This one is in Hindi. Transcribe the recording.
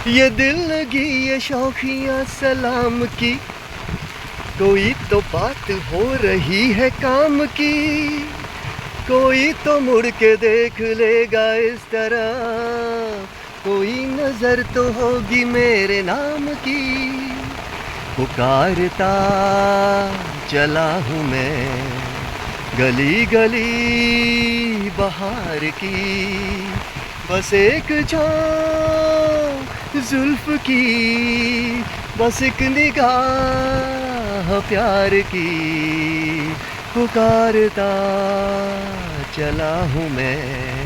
ये दिल लगी ये शौकियाँ सलाम की, कोई तो बात हो रही है काम की, कोई तो मुड़ के देख लेगा इस तरह, कोई नजर तो होगी मेरे नाम की। पुकारता चला हूँ मैं गली गली बहार की, बस एक झांक जुल्फ की, बस एक निगाह प्यार की। पुकारता चला हूँ मैं।